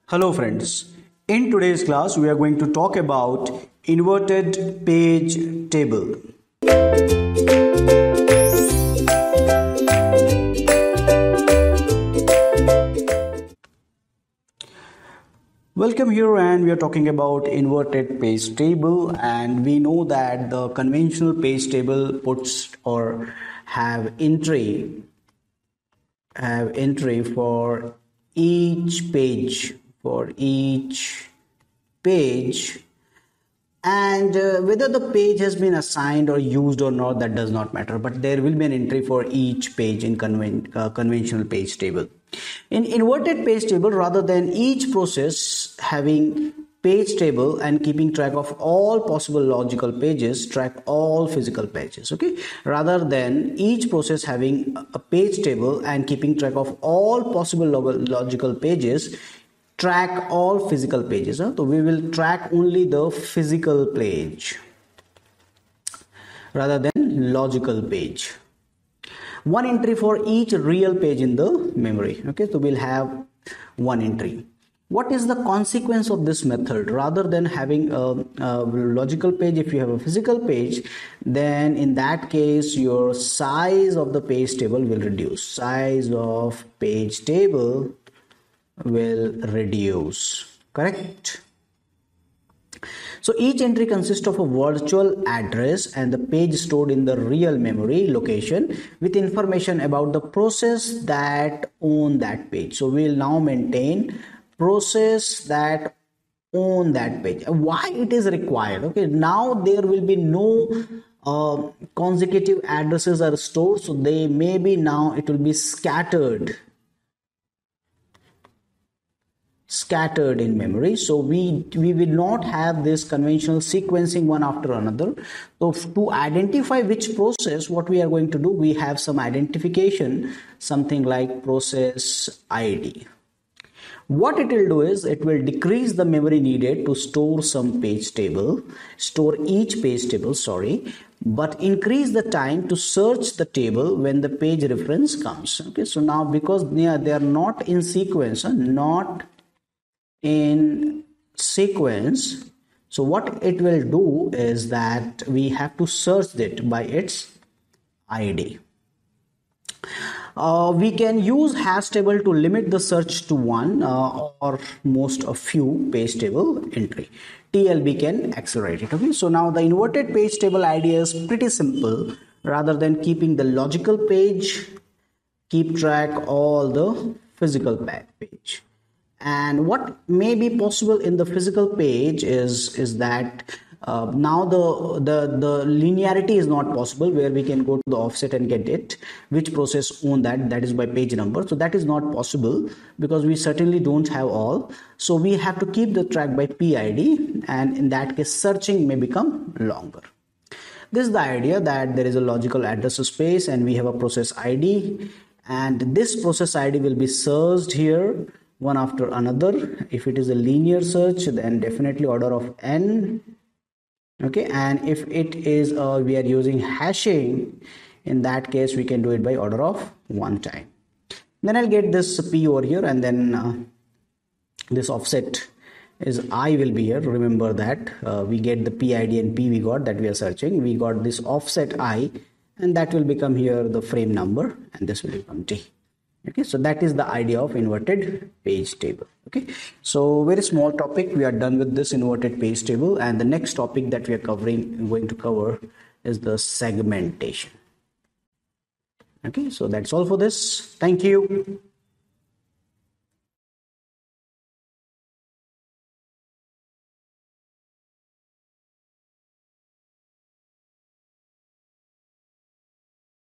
Hello friends, in today's class we are going to talk about inverted page table. Welcome here, and we are talking about inverted page table, and we know that the conventional page table puts or have entry for each page and whether the page has been assigned or used or not, that does not matter, but there will be an entry for each page in conventional page table. In inverted page table, rather than each process having page table and keeping track of all possible logical pages, track all physical pages. Okay, rather than each process having a page table and keeping track of all possible logical pages, track all physical pages. So we will track only the physical page rather than logical page. One entry for each real page in the memory. Okay, so we'll have one entry. What is the consequence of this method? Rather than having a logical page, if you have a physical page, then in that case your size of the page table will reduce. Size of page table will reduce. Correct? So each entry consists of a virtual address and the page stored in the real memory location with information about the process that own that page. So we will now maintain process that own that page. Why it is required? Okay, now there will be no consecutive addresses are stored, so they may be now it will be scattered in memory. So we will not have this conventional sequencing one after another. So to identify which process, what we are going to do, we have some identification, something like process ID. What it will do is it will decrease the memory needed to store each page table, but increase the time to search the table when the page reference comes. Okay, so now because they are not in sequence, so what it will do is that we have to search it by its ID. We can use hash table to limit the search to one or most a few page table entry. TLB can accelerate it. Okay, so now the inverted page table idea is pretty simple. Rather than keeping the logical page, keep track all the physical page. And what may be possible in the physical page is that now the linearity is not possible, where we can go to the offset and get it which process own that is by page number. So that is not possible because we certainly don't have all. So we have to keep the track by PID, and in that case searching may become longer. This is the idea that there is a logical address space and we have a process ID, and this process ID will be searched here one after another. If it is a linear search, then definitely order of n. Okay, and if it is we are using hashing, in that case we can do it by order of one time. Then I'll get this P over here, and then this offset is I will be here. Remember that we get the PID and P we got that we are searching. We got this offset I, and that will become here the frame number, and this will become T. Okay, so that is the idea of inverted page table. Okay, so very small topic. We are done with this inverted page table, and the next topic that we are going to cover is the segmentation. Okay, so that's all for this. Thank you.